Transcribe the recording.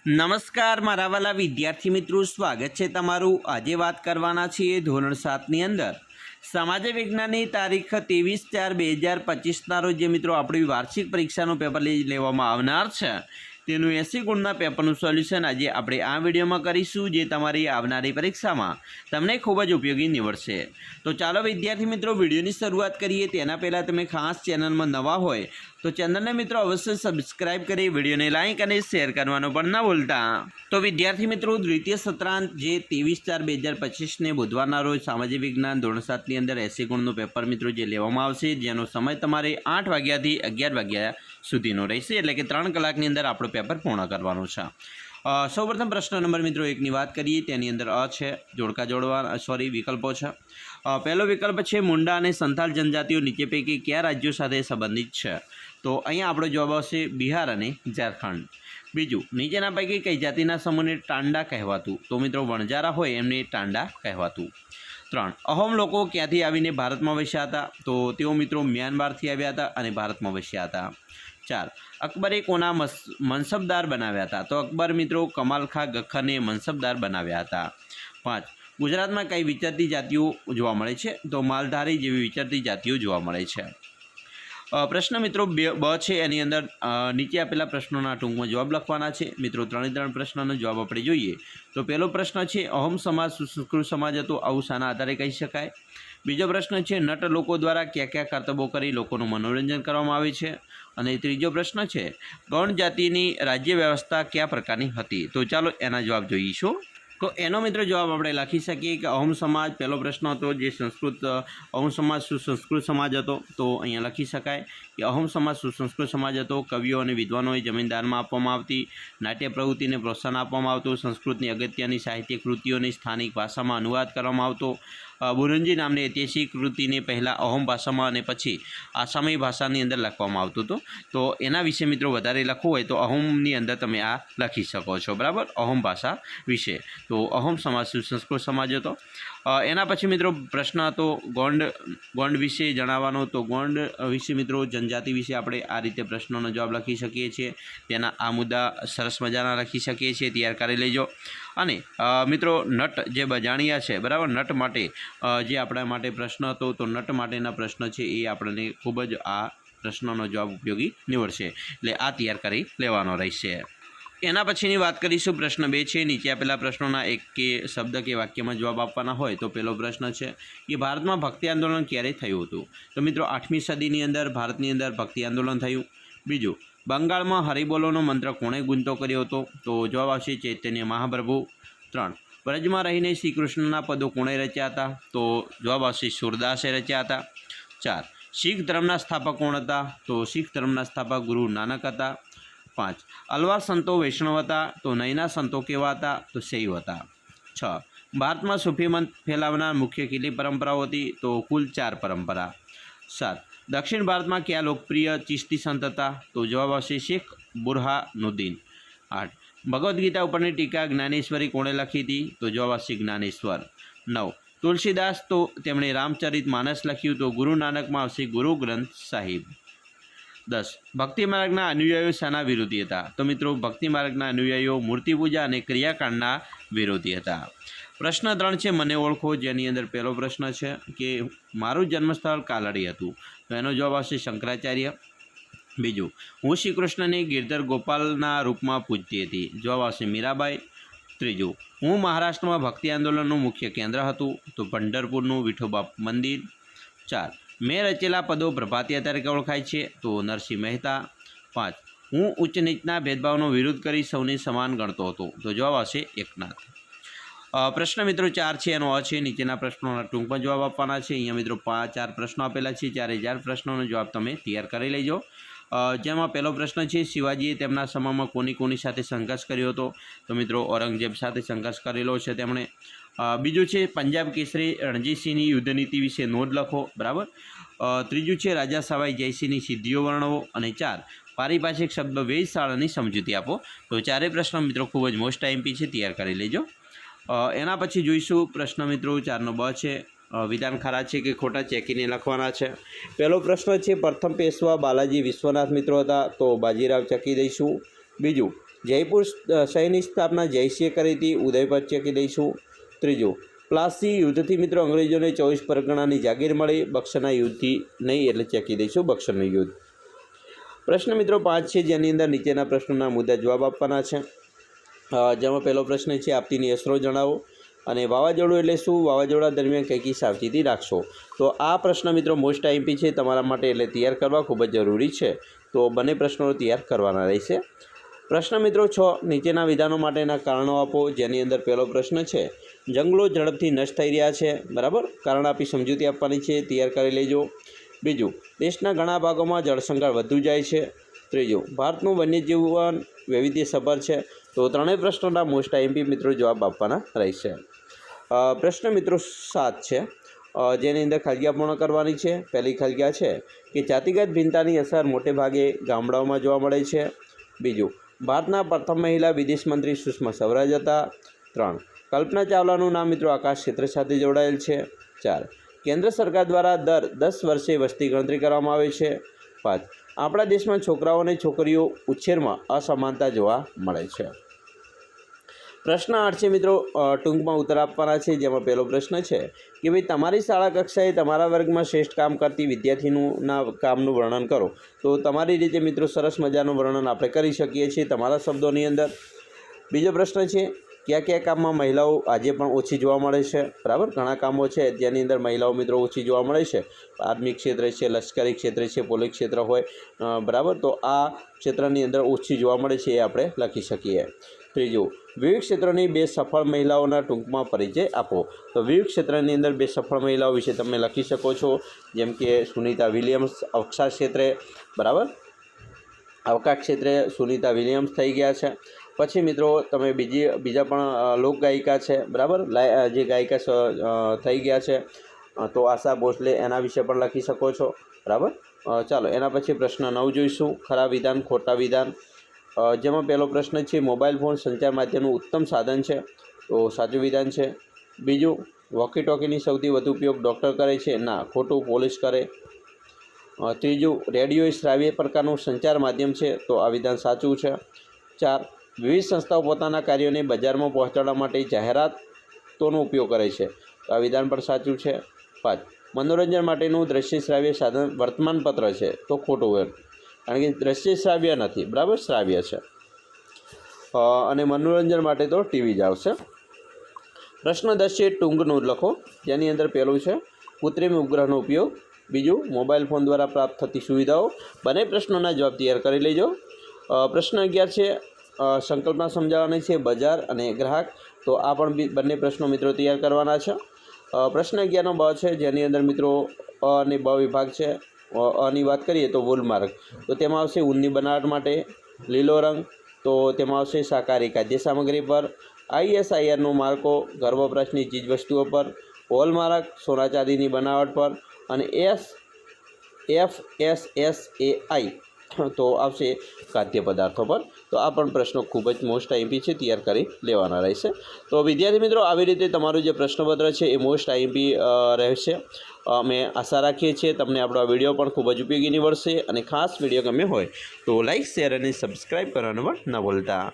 નમસ્કાર મારા વાલા વિદ્યાર્થી મિત્રો, સ્વાગત છે તમારું। આજે વાત કરવાના છીએ ધોરણ 7ની અંદર સમાજ વિજ્ઞાનની તારીખ 23/4/2025ના રોજ જે મિત્રો આપણી વાર્ષિક પરીક્ષાનું પેપર લેવામાં આવનાર છે તેનું 80 ગુણના પેપરનું સોલ્યુશન આજે આપણે આ વિડીયોમાં કરીશું, જે તમારી આવનારી પરીક્ષામાં તમને ખૂબ જ ઉપયોગી નીવડશે। તો ચાલો વિદ્યાર્થી મિત્રો વિડીયોની શરૂઆત કરીએ। તેના પહેલાં તમે ખાસ ચેનલમાં નવા હોય તો ચેનલને મિત્રો અવશ્ય સબસ્ક્રાઇબ કરી વિડીયોને લાઇક અને શેર કરવાનું પણ ન ભૂલતા। તો વિદ્યાર્થી મિત્રો, દ્વિતીય સત્રાંત જે 23/4/2025ને બુધવારના રોજ સામાજિક વિજ્ઞાન ધોરણ 7ની અંદર 80 ગુણનું પેપર મિત્રો જે લેવામાં આવશે, જેનો સમય તમારે 8 વાગ્યાથી 11 વાગ્યા સુધીનો રહેશે, એટલે કે 3 કલાકની અંદર આપણું પેપર પૂર્ણ કરવાનું છે। સૌપ્રથમ પ્રશ્ન નંબર મિત્રો 1ની વાત કરીએ। તેની અંદર છે જોડકા જોડવા વિકલ્પો છે। પહેલો વિકલ્પ છે મુંડા અને સંથાલ જનજાતિઓ નીચે પૈકી કયા રાજ્યો સાથે સંબંધિત છે? તો અહીંયા આપણો જવાબ આવશે બિહાર અને ઝારખંડ। બીજું, નીચેના પૈકી કઈ જાતિના સમૂહને ટાંડા કહેવાતું? તો મિત્રો વણજારા હોય એમને ટાંડા કહેવાતું। 3, અહોમ લોકો ક્યાંથી આવીને ભારતમાં વસ્યા હતા? તો તેઓ મિત્રો મ્યાનમારથી આવ્યા હતા અને ભારતમાં વસ્યા હતા। 4, અકબરે કોના મનસબદાર બનાવ્યા હતા? તો અકબર મિત્રો કમાલ ખા ગખ્ખરને મનસબદાર બનાવ્યા હતા। 5, ગુજરાતમાં કઈ વિચરતી જાતિઓ જોવા મળે છે? તો માલધારી જેવી વિચરતી જાતિઓ જોવા મળે છે। પ્રશ્ન મિત્રો બ છે, એની અંદર નીચે આપેલા પ્રશ્નોના ટૂંકમાં જવાબ લખવાના છે। મિત્રો 3 પ્રશ્નનો જવાબ આપણે જોઈએ તો પહેલો પ્રશ્ન છે અહોમ સમાજ સુસંસ્કૃત સમાજ હતો, આવું શાના આધારે કહી શકાય? બીજો પ્રશ્ન છે નટ લોકો દ્વારા કયા કયા કરતબો કરી લોકોનું મનોરંજન કરવામાં આવે છે? અને ત્રીજો પ્રશ્ન છે ગૌણ જાતિની રાજ્ય વ્યવસ્થા કયા પ્રકારની હતી? તો ચાલો એના જવાબ જોઈશું। તો એનો મિત્રો જવાબ આપણે લખી શકીએ કે અહોમ સમાજ, પહેલો પ્રશ્ન હતો જે અહોમ સમાજ સુસંસ્કૃત સમાજ હતો, તો અહીંયા લખી શકાય કે અહોમ સમાજ સુસંસ્કૃત સમાજ હતો। કવિઓ અને વિદ્વાનોએ જમીનદારમાં આપવામાં આવતી, નાટ્ય પ્રવૃત્તિને પ્રોત્સાહન આપવામાં આવતું, સંસ્કૃતની અગત્યની સાહિત્ય કૃતિઓને સ્થાનિક ભાષામાં અનુવાદ કરવામાં આવતો, બુરંજી નામની ઐતિહાસિક કૃતિને પહેલાં અહોમ ભાષામાં અને પછી આસામી ભાષાની અંદર લખવામાં આવતું હતું। તો એના વિશે મિત્રો વધારે લખવું હોય તો અહોમની અંદર તમે આ લખી શકો છો, બરાબર, અહોમ ભાષા વિશે। તો અહોમ સમાજ સુસંસ્કૃત સમાજ હતો। એના પછી મિત્રો પ્રશ્ન હતો ગોંડ વિશે જણાવવાનો। તો ગોંડ વિશે મિત્રો જનજાતિ વિશે આપણે આ રીતે પ્રશ્નોનો જવાબ લખી શકીએ છીએ। તેના આ મુદ્દા સરસ મજાના લખી શકીએ છીએ, તૈયાર કરી લેજો। અને મિત્રો નટ જે જાણ્યા છે, બરાબર, નટ માટે જે આપણા માટે પ્રશ્ન હતો, તો નટ માટેના પ્રશ્ન છે એ આપણને ખૂબ જ આ પ્રશ્નનો જવાબ ઉપયોગી નીવડશે, એટલે આ તૈયાર કરી લેવાનો રહેશે। એના પછીની વાત કરીશું પ્રશ્ન 2 છે। નીચે આપેલા પ્રશ્નોના એક કે શબ્દ કે વાક્યમાં જવાબ આપવાના હોય તો પહેલો પ્રશ્ન છે કે ભારતમાં ભક્તિ આંદોલન ક્યારે થયું હતું? તો મિત્રો 8મી સદીની અંદર ભારતની અંદર ભક્તિ આંદોલન થયું। બીજું, બંગાળમાં હરિબોલોનો મંત્ર કોણે ગુંજતો કર્યો હતો? તો જવાબ આવશે ચૈતન્ય મહાપ્રભુ। 3, બ્રજમાં રહીને શ્રી કૃષ્ણના પદો કોણે રચ્યા હતા? તો જવાબ આવશે સૂરદાસે રચ્યા હતા। 4, શીખ ધર્મના સ્થાપક કોણ હતા? તો શીખ ધર્મના સ્થાપક ગુરુ નાનક હતા। 5, અલવાર સંતો વૈષ્ણવ હતા, તો નયના સંતો કેવા હતા? તો શૈવ હતા। 6, ભારતમાં સૂફી મત ફેલાવનાર મુખ્ય કેટલી પરંપરાઓ હતી? તો કુલ 4 પરંપરા। 7, દક્ષિણ ભારતમાં કયા લોકપ્રિય ચિશ્તી સંત હતા? તો જવાબ આવશે શેખ બુરહાનુદ્દીન। 8, ભગવદ્ ગીતા ઉપરની ટીકા જ્ઞાનેશ્વરી કોણે લખી હતી? તો જવાબ આવશે જ્ઞાનેશ્વર। 9, તુલસીદાસ તો તેમણે રામચરિત માનસ લખ્યું, તો ગુરુ નાનકમાં આવશે ગુરુ ગ્રંથ સાહિબ। 10, ભક્તિ માર્ગના અનુયાયીઓ શાના વિરોધી હતા? તો મિત્રો ભક્તિ માર્ગના અનુયાયીઓ મૂર્તિ પૂજા અને ક્રિયાકાંડના વિરોધી હતા। પ્રશ્ન 3 છે મને ઓળખો, જેની અંદર પહેલો પ્રશ્ન છે કે મારું જન્મસ્થળ કાલડી હતું, તો એનો જવાબ આવશે શંકરાચાર્ય। બીજું, હું શ્રી કૃષ્ણને ગિરધર ગોપાલના રૂપમાં પૂજતી હતી, જવાબ આવશે મીરાબાઈ। ત્રીજું, હું મહારાષ્ટ્રમાં ભક્તિ આંદોલનનું મુખ્ય કેન્દ્ર હતું, તો પંઢરપુરનું વિઠોબા મંદિર। 4, મેં રચેલા પદો પ્રભાતિયા તરીકે ઓળખાય છે, તો નરસિંહ મહેતા। 5, હું ઉચ્ચ નીચના ભેદભાવનો વિરોધ કરી સૌને સમાન ગણતો હતો, તો જવાબ આવશે એકનાથ। પ્રશ્ન મિત્રો 4 છે, એનો છે નીચેના પ્રશ્નોના ટૂંકમાં જવાબ આપવાના છે। અહીંયા મિત્રો 4 પ્રશ્નો આપેલા છે, 4 પ્રશ્નોનો જવાબ તમે તૈયાર કરી લેજો। જેમાં પહેલો પ્રશ્ન છે શિવાજીએ તેમના સમયમાં કોની સાથે સંઘર્ષ કર્યો હતો? તો મિત્રો ઔરંગઝેબ સાથે સંઘર્ષ કરેલો છે તેમણે। બીજું છે પંજાબ કેસરી રણજીતસિંહની યુદ્ધનીતિ વિશે નોંધ લખો, બરાબર। ત્રીજું છે રાજા સવાઈ જયસિંહની સિદ્ધિઓ વર્ણવો। અને 4, પારિભાષિક શબ્દ વેધશાળાની સમજૂતી આપો। તો 4 પ્રશ્નો મિત્રો ખૂબ જ મોસ્ટ આઈએમપી છે, તૈયાર કરી લેજો। એના પછી જોઈશું પ્રશ્ન મિત્રો 4નો બ છે, વિધાન ખરા છે કે ખોટા ચેકીને લખવાના છે। પહેલો પ્રશ્ન છે પ્રથમ પેશવા બાલાજી વિશ્વનાથ મિત્રો હતા, તો બાજીરાવ ચકી દઈશું। બીજું, જયપુર શહેરની સ્થાપના જયસિંહે કરી હતી, ઉદય પર ચેકી દઈશું. ત્રીજું, પ્લાસી યુદ્ધથી મિત્રો અંગ્રેજોને 24 પરગણાની જાગીર મળી, બક્સરના યુદ્ધથી નહીં, એટલે ચેકી દઈશું બક્સરનું યુદ્ધ. પ્રશ્ન મિત્રો 5 છે, જેની અંદર નીચેના પ્રશ્નોના મુદ્દા જવાબ આપવાના છે. જેમાં પહેલો પ્રશ્ન છે, આપતીની અસરો જણાવો. અને વાવાઝોડું એટલે શું? વાવાઝોડા દરમિયાન કઈ સાવચેતી રાખશો? તો આ પ્રશ્ન મિત્રો મોસ્ટ આઈએમપી છે તમારા માટે, એટલે તૈયાર કરવા ખૂબ જ જરૂરી છે. તો બંને પ્રશ્નો તૈયાર કરવાના રહેશે. પ્રશ્ન મિત્રો 6, નીચેના વિધાનો માટેના કારણો આપો. જેની અંદર પહેલો પ્રશ્ન છે, જંગલો ઝડપથી નષ્ટ થઈ રહ્યા છે. બરાબર, કારણ આપી સમજૂતી આપવાની છે, તૈયાર કરી લેજો. બીજું, દેશના ઘણા ભાગોમાં જળસંકટ વધુ જાય છે. ત્રીજું, ભારતનું વન્યજીવન વૈવિધ્યસભર છે. તો ત્રણેય પ્રશ્નોના મોસ્ટ આઈએમપી મિત્રો જવાબ આપવાના રહેશે. પ્રશ્ન મિત્રો 7 છે, જેની અંદર ખાલિયા પૂર્ણ કરવાની છે. પહેલી ખાલિયા છે કે જાતિગત ભિન્નતાની અસર મોટે ભાગે ગામડાઓમાં જોવા મળે છે. બીજું, ભારતના પ્રથમ મહિલા વિદેશ મંત્રી સુષ્મા સ્વરાજ હતા. 3, કલ્પના ચાવલાનું નામ મિત્રો આકાશ ક્ષેત્ર સાથે જોડાયેલ છે. 4, કેન્દ્ર સરકાર દ્વારા દર 10 વર્ષે વસ્તી ગણતરી કરવામાં આવે છે. 5, આપણા દેશમાં છોકરાઓ અને છોકરીઓ ઉછેરમાં અસમાનતા જોવા મળે છે. પ્રશ્ન 8 છે મિત્રો, ટૂંકમાં ઉત્તર આપવાના છે. જેમાં પહેલો પ્રશ્ન છે કે ભાઈ તમારી શાળા કક્ષાએ તમારા વર્ગમાં શ્રેષ્ઠ કામ કરતી વિદ્યાર્થીના કામનું વર્ણન કરો. તો તમારી રીતે મિત્રો સરસ મજાનું વર્ણન આપણે કરી શકીએ છીએ તમારા શબ્દોની અંદર. બીજો પ્રશ્ન છે, કયા કયા કામમાં મહિલાઓ આજે પણ ઓછી જોવા મળે છે? બરાબર, ઘણા કામો છે જેની અંદર મહિલાઓ મિત્રો ઓછી જોવા મળે છે. આર્મી ક્ષેત્ર છે, લશ્કરી ક્ષેત્ર છે, પોલીસ ક્ષેત્ર હોય, બરાબર, તો આ ક્ષેત્રની અંદર ઓછી જોવા મળે છે, એ આપણે લખી શકીએ. ત્રીજું, વિવિધ ક્ષેત્રોની 2 સફળ મહિલાઓના ટૂંકમાં પરિચય આપો. તો વિવિધ ક્ષેત્રની અંદર 2 સફળ મહિલાઓ વિશે તમે લખી શકો છો, જેમ કે સુનિતા વિલિયમ્સ અવકાશ ક્ષેત્રે, બરાબર, અવકાશ ક્ષેત્રે સુનિતા વિલિયમ્સ થઈ ગયા છે. પછી મિત્રો તમે બીજા પણ લોકગાયિકા છે, બરાબર, જે ગાયિકા થઈ ગયા છે, તો આશા ભોસલે, એના વિશે પણ લખી શકો છો. બરાબર, ચાલો એના પછી પ્રશ્ન 9 જોઈશું, ખરા વિધાન ખોટા વિધાન. જેમાં પહેલો પ્રશ્ન છે, મોબાઈલ ફોન સંચાર માધ્યમનું ઉત્તમ સાધન છે. તો સાચું વિધાન છે. બીજું, વોકી ટોકીની સૌથી વધુ ઉપયોગ ડૉક્ટર કરે છે. ના, ખોટું, પોલીસ કરે. ત્રીજું, રેડિયો એ શ્રાવ્ય પ્રકારનું સંચાર માધ્યમ છે. તો આ વિધાન સાચું છે. 4, વિવિધ સંસ્થાઓ પોતાના કાર્યોને બજારમાં પહોંચાડવા માટે જાહેરાતોનો ઉપયોગ કરે છે. તો આ વિધાન પણ સાચું છે. 5, મનોરંજન માટેનું દ્રશ્ય શ્રાવ્ય સાધન વર્તમાનપત્ર છે. તો ખોટું હોય, કારણ કે દ્રશ્ય શ્રાવ્ય નથી, બરાબર, શ્રાવ્ય છે. અને મનોરંજન માટે તો ટીવી જ આવશે. પ્રશ્ન 10 છે, ટૂંકનું લખો. જેની અંદર પહેલું છે, કૃત્રિમ ઉપગ્રહનો ઉપયોગ. બીજું, મોબાઈલ ફોન દ્વારા પ્રાપ્ત થતી સુવિધાઓ. બંને પ્રશ્નોના જવાબ તૈયાર કરી લેજો. પ્રશ્ન 11 છે, સંકલ્પના સમજાવવાની છે, બજાર અને ગ્રાહક. તો આ પણ બંને પ્રશ્નો મિત્રો તૈયાર કરવાના છે. પ્રશ્ન 11નો બ છે, જેની અંદર મિત્રો અ અને બ વિભાગ છે. અની વાત કરીએ તો વૂલમાર્ક, તો તેમાં આવશે ઊનની બનાવટ માટે. લીલો રંગ, તો તેમાં આવશે શાકાહારી ખાદ્ય સામગ્રી પર. ISIRનો માર્કો ઘર વપરાશની ચીજવસ્તુઓ પર. હોલમાર્ક સોના ચાંદીની બનાવટ પર. અને FSSAI તો આવશે ખાદ્ય પદાર્થો પર. તો આ પણ પ્રશ્નો ખૂબ જ મોસ્ટ આઈએમપી છે, તૈયાર કરી લેવાના રહેશે. તો વિદ્યાર્થી મિત્રો, આવી રીતે તમારું જે પ્રશ્નપત્ર છે એ મોસ્ટ આઈએમપી રહેશે. અમે આશા રાખીએ છીએ તમને આપણો આ વિડીયો પણ ખૂબ જ ઉપયોગી નીવડશે. અને ખાસ વિડીયો ગમ્યો હોય તો લાઇક, શેર અને સબસ્ક્રાઈબ કરવાનું પણ ન ભૂલતા.